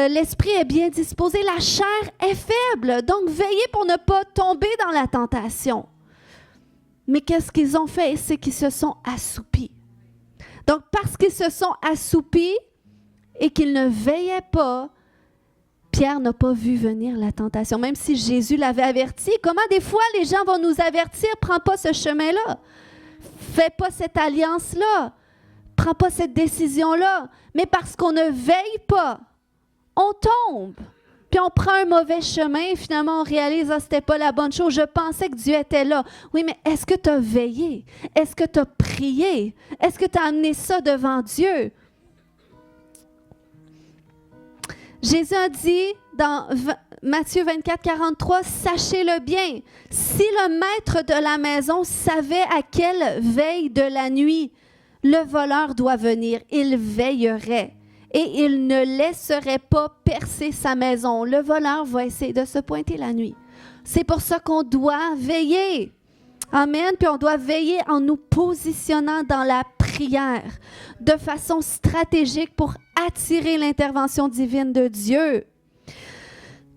S1: l'esprit est bien disposé, la chair est faible. Donc, veillez pour ne pas tomber dans la tentation. Mais qu'est-ce qu'ils ont fait? C'est qu'ils se sont assoupis. Donc, parce qu'ils se sont assoupis et qu'ils ne veillaient pas, Pierre n'a pas vu venir la tentation, même si Jésus l'avait averti. Comment des fois les gens vont nous avertir, prends pas ce chemin-là, fais pas cette alliance-là, prends pas cette décision-là. Mais parce qu'on ne veille pas, on tombe. Puis on prend un mauvais chemin et finalement on réalise, ah, c'était pas la bonne chose, je pensais que Dieu était là. Oui, mais est-ce que tu as veillé? Est-ce que tu as prié? Est-ce que tu as amené ça devant Dieu? Jésus a dit dans Matthieu 24, 43, « Sachez-le bien, si le maître de la maison savait à quelle veille de la nuit le voleur doit venir, il veillerait et il ne laisserait pas percer sa maison. » Le voleur va essayer de se pointer la nuit. C'est pour ça qu'on doit veiller. Amen. Puis on doit veiller en nous positionnant dans la prière de façon stratégique pour attirer l'intervention divine de Dieu.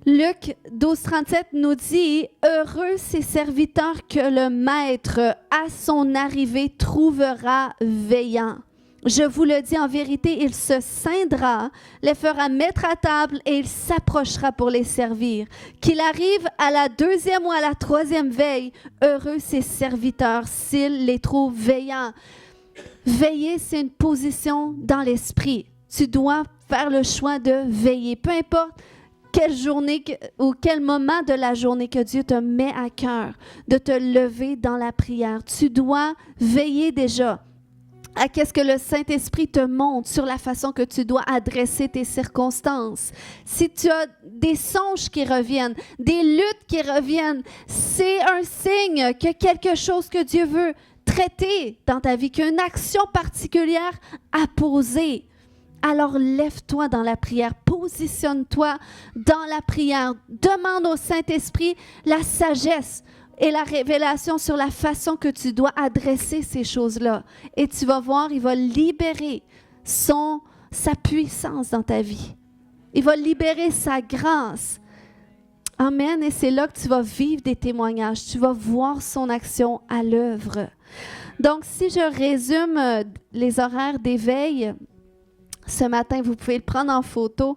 S1: Luc 12, 37 nous dit « Heureux ces serviteurs que le maître, à son arrivée, trouvera veillants. Je vous le dis en vérité, il se scindra, les fera mettre à table et il s'approchera pour les servir. Qu'il arrive à la 2e ou à la 3e veille, heureux ces serviteurs s'il les trouve veillants. » Veiller, c'est une position dans l'esprit. Tu dois faire le choix de veiller. Peu importe quelle journée ou quel moment de la journée que Dieu te met à cœur, de te lever dans la prière. Tu dois veiller déjà à qu'est-ce que le Saint-Esprit te montre sur la façon que tu dois adresser tes circonstances. Si tu as des songes qui reviennent, des luttes qui reviennent, c'est un signe qu'il y a quelque chose que Dieu veut traiter dans ta vie, qu'il y a une action particulière à poser. Alors lève-toi dans la prière, positionne-toi dans la prière, demande au Saint-Esprit la sagesse et la révélation sur la façon que tu dois adresser ces choses-là. Et tu vas voir, il va libérer sa puissance dans ta vie. Il va libérer sa grâce. Amen. Et c'est là que tu vas vivre des témoignages. Tu vas voir son action à l'œuvre. Donc, si je résume les horaires d'éveil, ce matin, vous pouvez le prendre en photo.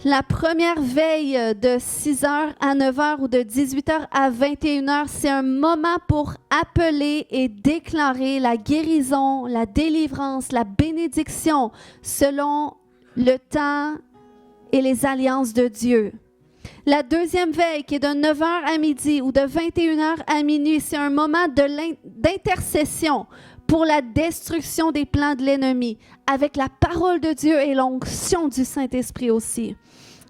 S1: La première veille de 6h à 9h ou de 18h à 21h, c'est un moment pour appeler et déclarer la guérison, la délivrance, la bénédiction selon le temps et les alliances de Dieu. La deuxième veille, qui est de 9h à midi ou de 21h à minuit, c'est un moment d'intercession pour la destruction des plans de l'ennemi, avec la parole de Dieu et l'onction du Saint-Esprit aussi.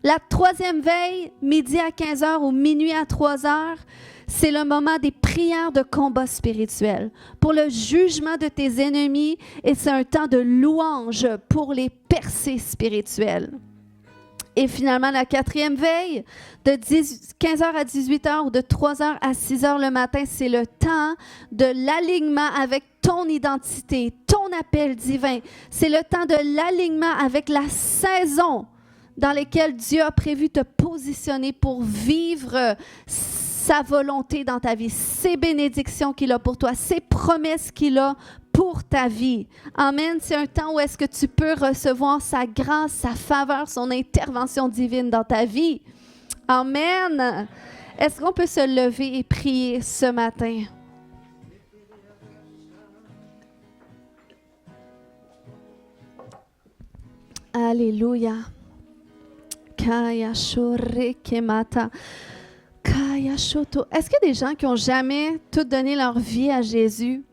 S1: La troisième veille, midi à 15h ou minuit à 3h, c'est le moment des prières de combat spirituel pour le jugement de tes ennemis et c'est un temps de louange pour les percées spirituelles. Et finalement, la quatrième veille, de 15h à 18h ou de 3h à 6h le matin, c'est le temps de l'alignement avec ton identité, ton appel divin. C'est le temps de l'alignement avec la saison dans laquelle Dieu a prévu te positionner pour vivre sa volonté dans ta vie, ses bénédictions qu'il a pour toi, ses promesses qu'il a pour ta vie. Amen. C'est un temps où est-ce que tu peux recevoir sa grâce, sa faveur, son intervention divine dans ta vie. Amen. Est-ce qu'on peut se lever et prier ce matin? Alléluia. Kaya shore kemata. Kaya shoto. Est-ce qu'il y a des gens qui n'ont jamais tout donné leur vie à Jésus?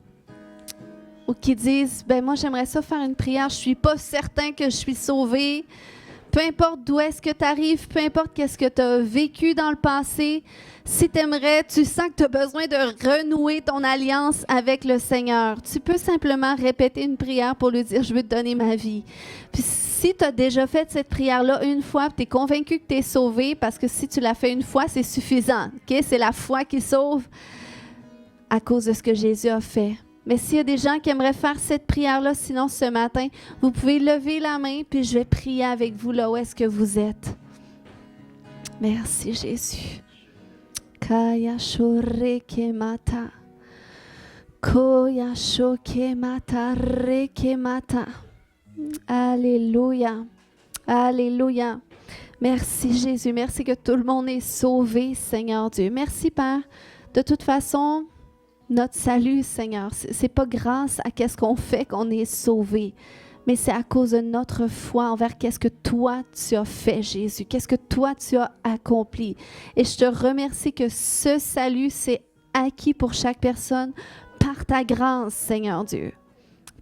S1: Ou qui disent, ben moi j'aimerais ça faire une prière, je ne suis pas certain que je suis sauvé. Peu importe d'où est-ce que tu arrives, peu importe qu'est-ce que tu as vécu dans le passé, si tu aimerais, tu sens que tu as besoin de renouer ton alliance avec le Seigneur, tu peux simplement répéter une prière pour lui dire, je veux te donner ma vie. Puis si tu as déjà fait cette prière-là une fois, tu es convaincu que tu es sauvé, parce que si tu l'as fait une fois, c'est suffisant. Okay? C'est la foi qui sauve à cause de ce que Jésus a fait. Mais s'il y a des gens qui aimeraient faire cette prière-là, sinon ce matin, vous pouvez lever la main, puis je vais prier avec vous là où est-ce que vous êtes. Merci Jésus. Kaya shore kemata. Koya shokemata rekemata. Alléluia. Alléluia. Merci Jésus. Merci que tout le monde est sauvé, Seigneur Dieu. Merci Père. De toute façon, notre salut, Seigneur, c'est pas grâce à qu'est-ce qu'on fait qu'on est sauvé, mais c'est à cause de notre foi envers qu'est-ce que toi tu as fait, Jésus, qu'est-ce que toi tu as accompli. Et je te remercie que ce salut c'est acquis pour chaque personne par ta grâce, Seigneur Dieu.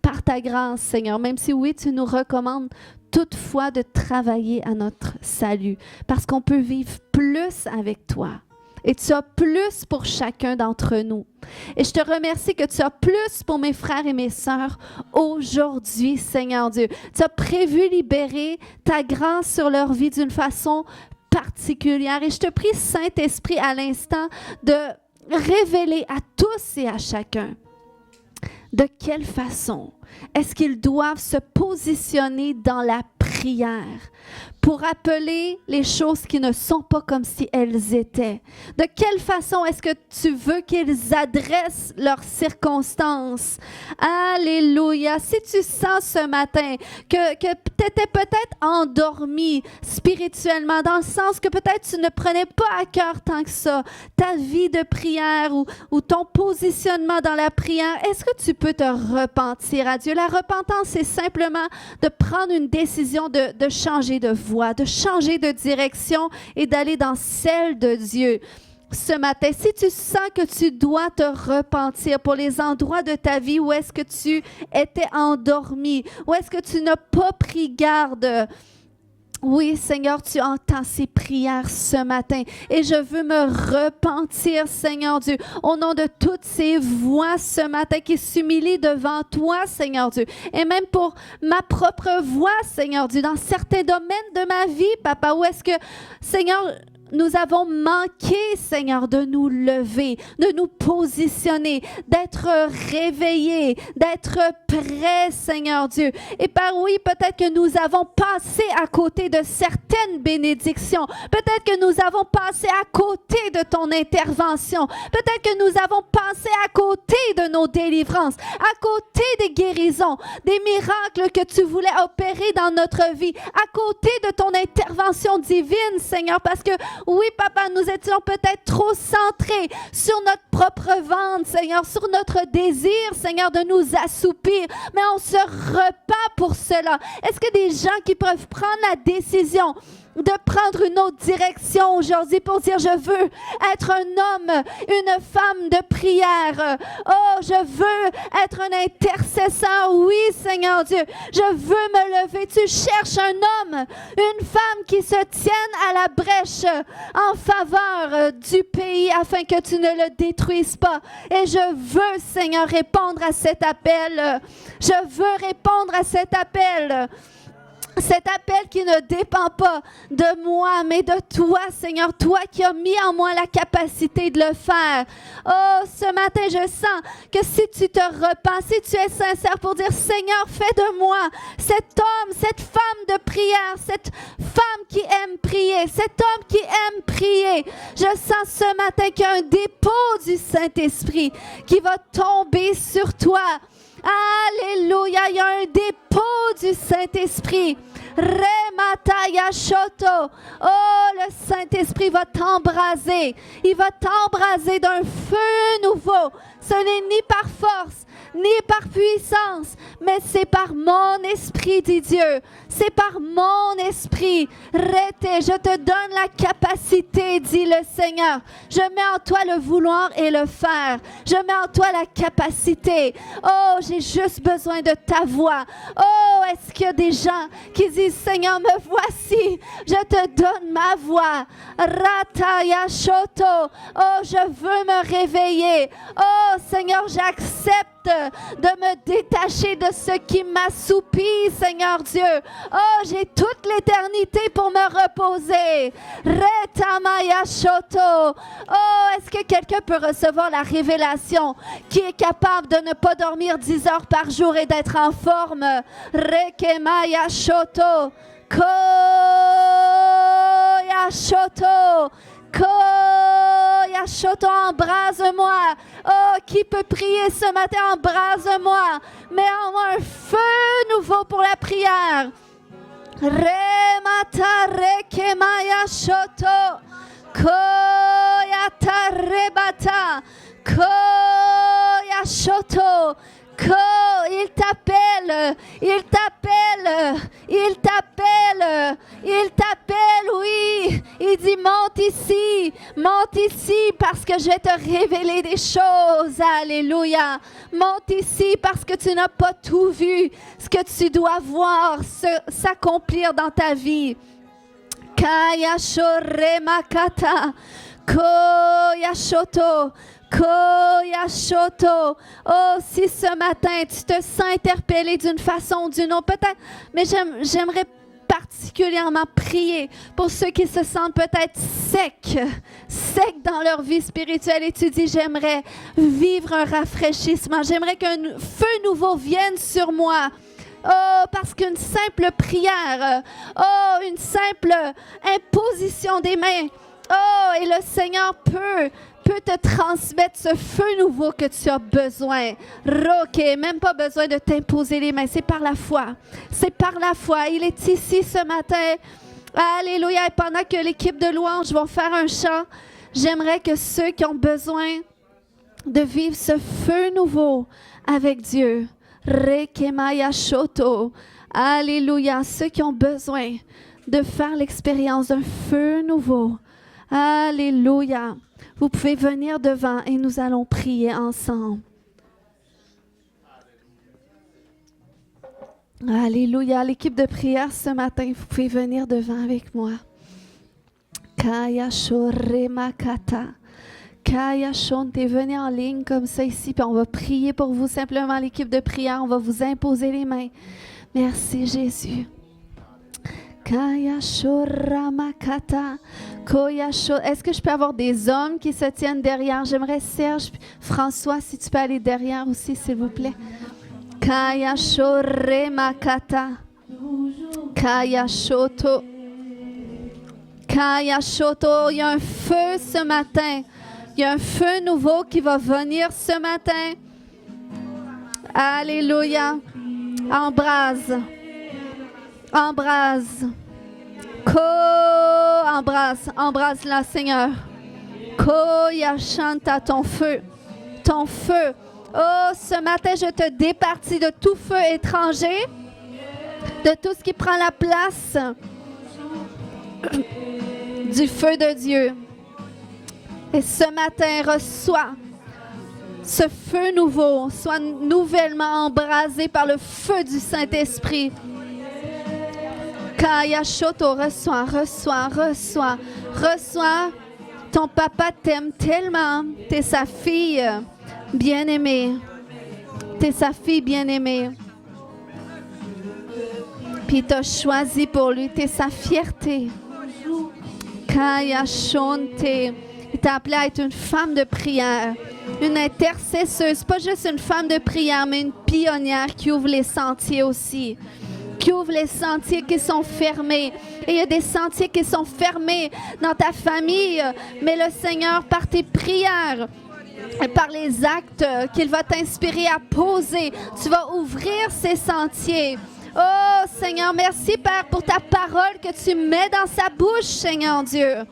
S1: Par ta grâce, Seigneur, même si oui, tu nous recommandes toutefois de travailler à notre salut, parce qu'on peut vivre plus avec toi. Et tu as plus pour chacun d'entre nous. Et je te remercie que tu as plus pour mes frères et mes sœurs aujourd'hui, Seigneur Dieu. Tu as prévu libérer ta grâce sur leur vie d'une façon particulière. Et je te prie, Saint-Esprit, à l'instant, de révéler à tous et à chacun de quelle façon est-ce qu'ils doivent se positionner dans la prière pour appeler les choses qui ne sont pas comme si elles étaient. De quelle façon est-ce que tu veux qu'ils adressent leurs circonstances? Alléluia! Si tu sens ce matin que tu étais peut-être endormi spirituellement, dans le sens que peut-être tu ne prenais pas à cœur tant que ça ta vie de prière ou ton positionnement dans la prière, est-ce que tu peux te repentir à Dieu? La repentance, c'est simplement de prendre une décision de changer de voie, de changer de direction et d'aller dans celle de Dieu. Ce matin, si tu sens que tu dois te repentir pour les endroits de ta vie où est-ce que tu étais endormi, où est-ce que tu n'as pas pris garde, oui, Seigneur, tu entends ces prières ce matin et je veux me repentir, Seigneur Dieu, au nom de toutes ces voix ce matin qui s'humilient devant toi, Seigneur Dieu, et même pour ma propre voix, Seigneur Dieu, dans certains domaines de ma vie, Papa, où est-ce que, Seigneur, nous avons manqué, Seigneur, de nous lever, de nous positionner, d'être réveillés, d'être prêts, Seigneur Dieu. Et par oui, peut-être que nous avons passé à côté de certaines bénédictions. Peut-être que nous avons passé à côté de ton intervention. Peut-être que nous avons passé à côté de nos délivrances, à côté des guérisons, des miracles que tu voulais opérer dans notre vie, à côté de ton intervention divine, Seigneur, parce que oui, Papa, nous étions peut-être trop centrés sur notre propre ventre, Seigneur, sur notre désir, Seigneur, de nous assoupir, mais on se repat pour cela. Est-ce que des gens qui peuvent prendre la décision de prendre une autre direction aujourd'hui pour dire je veux être un homme, une femme de prière. Oh, je veux être un intercesseur. Oui, Seigneur Dieu, je veux me lever. Tu cherches un homme, une femme qui se tienne à la brèche en faveur du pays afin que tu ne le détruises pas. Et je veux, Seigneur, répondre à cet appel. Je veux répondre à cet appel. Cet appel qui ne dépend pas de moi, mais de toi, Seigneur, toi qui as mis en moi la capacité de le faire. Oh, ce matin, je sens que si tu te repens, si tu es sincère pour dire, Seigneur, fais de moi cet homme, cette femme de prière, cette femme qui aime prier, cet homme qui aime prier. Je sens ce matin qu'il y a un dépôt du Saint-Esprit qui va tomber sur toi. Alléluia, il y a un dépôt du Saint-Esprit. Remataya Shoto. Oh, le Saint-Esprit va t'embraser. Il va t'embraser d'un feu nouveau. Ce n'est ni par force, ni par puissance, mais c'est par mon esprit, dit Dieu. C'est par mon esprit. Rete, je te donne la capacité, dit le Seigneur. Je mets en toi le vouloir et le faire. Je mets en toi la capacité. Oh, j'ai juste besoin de ta voix. Oh, est-ce qu'il y a des gens qui disent, Seigneur, me voici. Je te donne ma voix. Rataya Shoto. Oh, je veux me réveiller. Oh, Seigneur, j'accepte de me détacher de ce qui m'assoupit, Seigneur Dieu. Oh, j'ai toute l'éternité pour me reposer. Retamaya Shoto. Oh, est-ce que quelqu'un peut recevoir la révélation qui est capable de ne pas dormir 10 heures par jour et d'être en forme? Rekemaya Shoto. Koya Shoto. Koya Shoto, embrase-moi. Oh, qui peut prier ce matin? Embrase-moi. Mets en moi un feu nouveau pour la prière. Remata rekemaya shoto. Koya tarebata. Koya shoto. Il t'appelle, il t'appelle, il t'appelle, il t'appelle, oui. Il dit, monte ici parce que je vais te révéler des choses. Alléluia. Monte ici parce que tu n'as pas tout vu, ce que tu dois voir s'accomplir dans ta vie. Kaya shoremakata, koya shoto. Koya Shoto. Oh, si ce matin tu te sens interpellé d'une façon ou d'une autre, peut-être, mais j'aimerais particulièrement prier pour ceux qui se sentent peut-être secs dans leur vie spirituelle. Et tu dis, j'aimerais vivre un rafraîchissement, j'aimerais qu'un feu nouveau vienne sur moi. Oh, parce qu'une simple prière, oh, une simple imposition des mains, oh, et le Seigneur peut te transmettre ce feu nouveau que tu as besoin. Roque, même pas besoin de t'imposer les mains. C'est par la foi. C'est par la foi. Il est ici ce matin. Alléluia. Et pendant que l'équipe de louange vont faire un chant, j'aimerais que ceux qui ont besoin de vivre ce feu nouveau avec Dieu. Rekemaya Shoto. Alléluia. Ceux qui ont besoin de faire l'expérience d'un feu nouveau. Alléluia. Vous pouvez venir devant et nous allons prier ensemble. Alléluia. L'équipe de prière ce matin, vous pouvez venir devant avec moi. Kaya shoremakata. Kaya shonte. Venez en ligne comme ça ici, puis on va prier pour vous simplement. L'équipe de prière, on va vous imposer les mains. Merci Jésus. Kayashoramakata. Koyasho. Est-ce que je peux avoir des hommes qui se tiennent derrière? J'aimerais Serge, François, si tu peux aller derrière aussi, s'il vous plaît. Kayashoremakata. Kayashoto. Kayashoto. Il y a un feu ce matin. Il y a un feu nouveau qui va venir ce matin. Alléluia. Embrase. Embrase. Embrase-la, Seigneur. Koyashanta, ton feu. Ton feu. Oh, ce matin, je te départis de tout feu étranger, de tout ce qui prend la place du feu de Dieu. Et ce matin, reçois ce feu nouveau, soit nouvellement embrasé par le feu du Saint-Esprit. Kayashoto, reçois. Ton papa t'aime tellement. T'es sa fille bien-aimée. Puis t'as choisi pour lui. T'es sa fierté. Kayashonte. Il t'a appelé à être une femme de prière. Une intercesseuse. Pas juste une femme de prière, mais une pionnière qui ouvre les sentiers aussi. Qui ouvre les sentiers qui sont fermés. Et il y a des sentiers qui sont fermés dans ta famille. Mais le Seigneur, par tes prières et par les actes qu'il va t'inspirer à poser, tu vas ouvrir ces sentiers. Oh Seigneur, merci Père pour ta parole que tu mets dans sa bouche, Seigneur Dieu.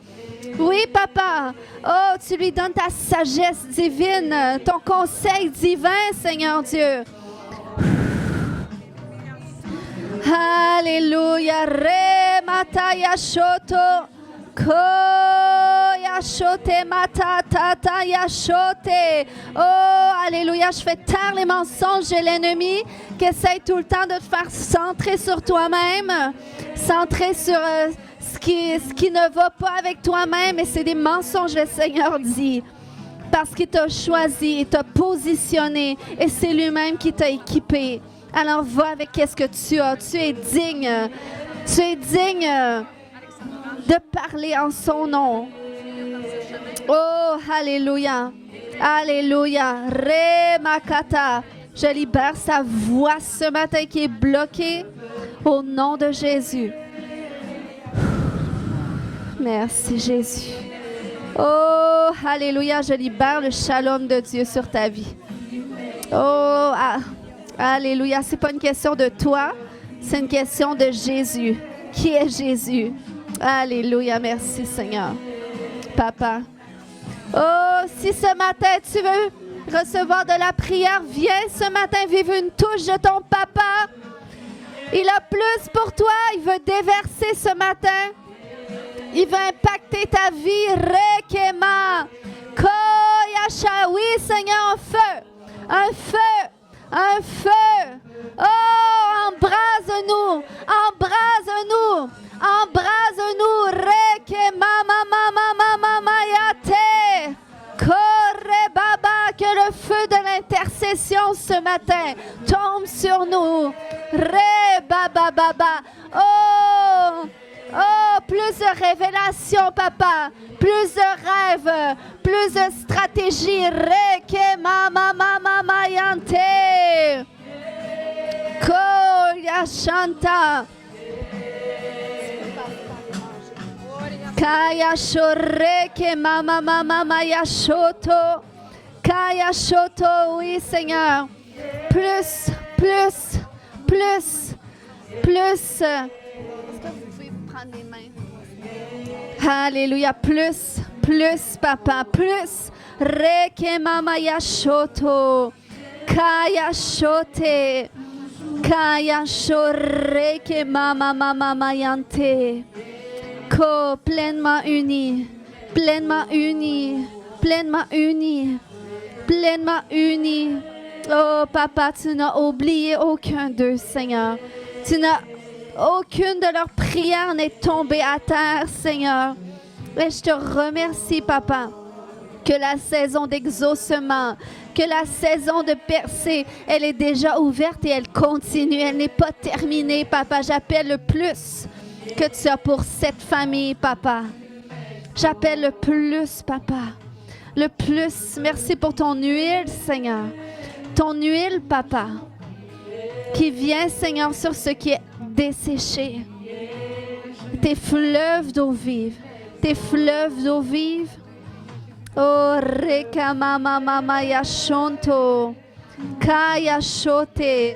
S1: Oui, Papa. Oh, tu lui donnes ta sagesse divine, ton conseil divin, Seigneur Dieu. Alléluia. Re mata yashoto. Ko yashote mata tata yashote. Oh, alléluia. Je fais taire les mensonges de l'ennemi qui essaye tout le temps de te faire centrer sur toi-même, centrer sur ce qui ne va pas avec toi-même. Et c'est des mensonges, le Seigneur dit. Parce qu'il t'a choisi, il t'a positionné et c'est lui-même qui t'a équipé. Alors va avec qu'est-ce que tu as. Tu es digne. Tu es digne de parler en son nom. Oh, alléluia. Alléluia. Re makata. Je libère sa voix ce matin qui est bloquée au nom de Jésus. Merci Jésus. Oh, alléluia. Je libère le shalom de Dieu sur ta vie. Oh, alléluia. C'est pas une question de toi, c'est une question de Jésus. Qui est Jésus? Alléluia. Merci Seigneur. Papa. Oh, si ce matin tu veux recevoir de la prière, viens ce matin vivre une touche de ton papa. Il a plus pour toi. Il veut déverser ce matin. Il veut impacter ta vie. Rekema. Koyasha. Oui Seigneur, un feu. Un feu. Un feu. Oh, embrase-nous. Embrase-nous. Embrase-nous. Reke mama mama mama mayate. Corre baba. Que le feu de l'intercession ce matin tombe sur nous. Re baba baba. Oh. Oh, plus de révélations, papa. Plus de rêves. Plus de stratégies. Reke mama mama mayante. Koya shanta. Kaya shoreke mama mama maya shoto. Kaya shoto, oui Seigneur. Plus. Est-ce que vous pouvez prendre les mains? Alléluia. Plus, papa. Plus. Reke mama yashoto. Kaya shote. Kaya shoreke mama mama mayante. Ko pleinement unis. Oh papa, tu n'as oublié aucun d'eux, Seigneur. Aucune de leurs prières n'est tombée à terre, Seigneur. Et je te remercie, papa, que la saison d'exaucement, que la saison de percée, elle est déjà ouverte et elle continue. Elle n'est pas terminée, papa. J'appelle le plus. que tu as pour cette famille, papa. J'appelle le plus, papa. Le plus. Merci pour ton huile, Seigneur. Ton huile, papa, qui vient, Seigneur, sur ce qui est desséché. Tes fleuves d'eau vive. Tes fleuves d'eau vive. Oh, reka mama mama yashonto. Kaya shote.